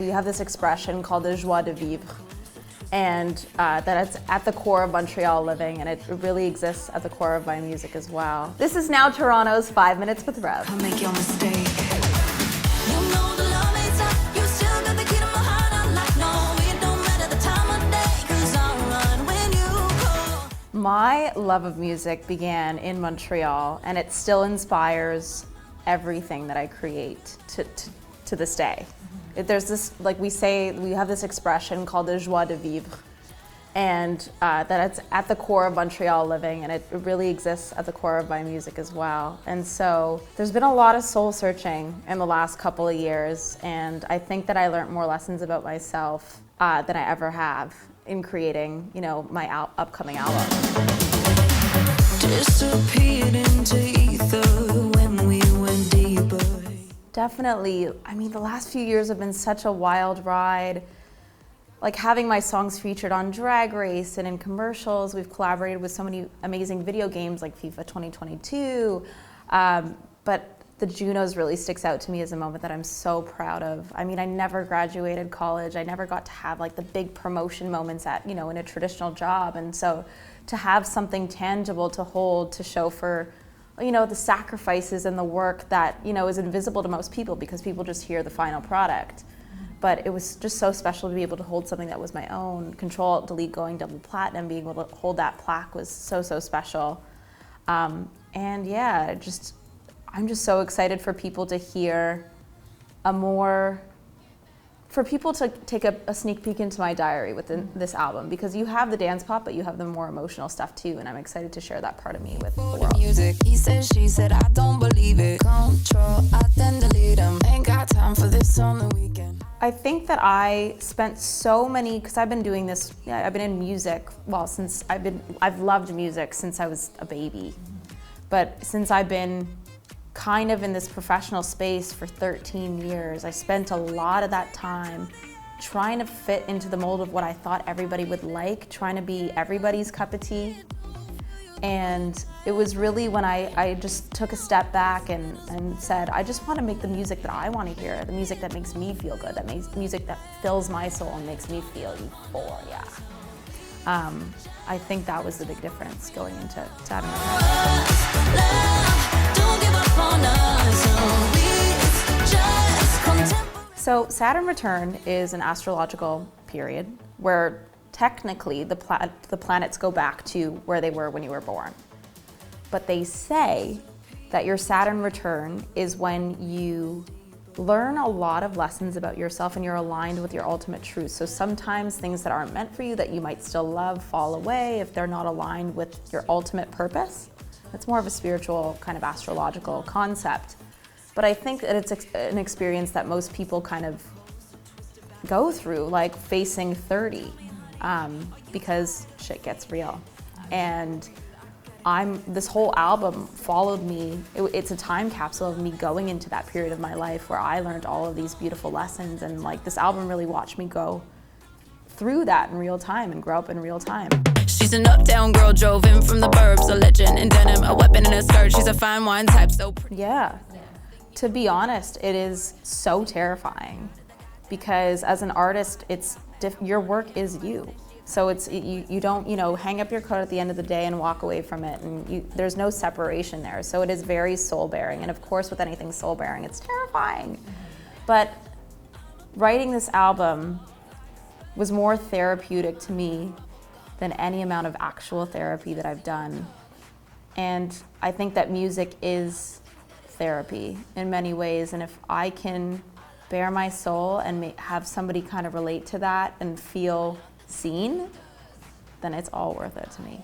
we have this expression called the joie de vivre, and that it's at the core of Montreal living, and it really exists at the core of my music as well. This is now Toronto's 5 Minutes with Rêve. I'll make your mistake. My love of music began in Montreal, and it still inspires everything that I create to this day. There's this, like we have this expression called the joie de vivre, and that it's at the core of Montreal living, and it really exists at the core of my music as well. And so there's been a lot of soul searching in the last couple of years, and I think that I learned more lessons about myself than I ever have in creating, my upcoming album. Disappeared into ether when we went deeper. Definitely, the last few years have been such a wild ride. Like having my songs featured on Drag Race and in commercials. We've collaborated with so many amazing video games like FIFA 2022. But the Junos really sticks out to me as a moment that I'm so proud of. I never graduated college. I never got to have like the big promotion moments in a traditional job. And so to have something tangible to hold, to show for, the sacrifices and the work that, is invisible to most people because people just hear the final product. But it was just so special to be able to hold something that was my own. Control, Delete going double platinum, being able to hold that plaque was so, so special. And yeah, I'm just so excited for people to hear for people to take a sneak peek into my diary within this album, because you have the dance pop, but you have the more emotional stuff too, and I'm excited to share that part of me with the world. Music, he said, she said, I don't believe it. Control, I then delete him. Ain't got time for this on the weekend. I think that I spent so many, because I've been doing this, I've been in music, since I've loved music since I was a baby. But since I've been kind of in this professional space for 13 years, I spent a lot of that time trying to fit into the mold of what I thought everybody would like, trying to be everybody's cup of tea. And it was really when I just took a step back and said, I just want to make the music that I want to hear, the music that makes me feel good, that makes music that fills my soul and makes me feel euphoria. I think that was the big difference going into having So Saturn return is an astrological period where technically the planets go back to where they were when you were born. But they say that your Saturn return is when you learn a lot of lessons about yourself and you're aligned with your ultimate truth. So sometimes things that aren't meant for you that you might still love fall away if they're not aligned with your ultimate purpose. It's more of a spiritual kind of astrological concept. But I think that it's an experience that most people kind of go through, like facing 30, because shit gets real. And this whole album followed me. It's a time capsule of me going into that period of my life where I learned all of these beautiful lessons, and like this album really watched me go through that in real time and grow up in real time. She's an uptown girl, drove in from the burbs, a legend in denim, a weapon in a skirt. She's a fine wine type, so pretty. Yeah. To be honest, it is so terrifying because as an artist, your work is you. So you don't hang up your coat at the end of the day and walk away from it, and there's no separation there. So it is very soul-bearing, and of course with anything soul-bearing, it's terrifying. But writing this album was more therapeutic to me than any amount of actual therapy that I've done. And I think that music is therapy in many ways, and if I can bare my soul and have somebody kind of relate to that and feel seen, then it's all worth it to me.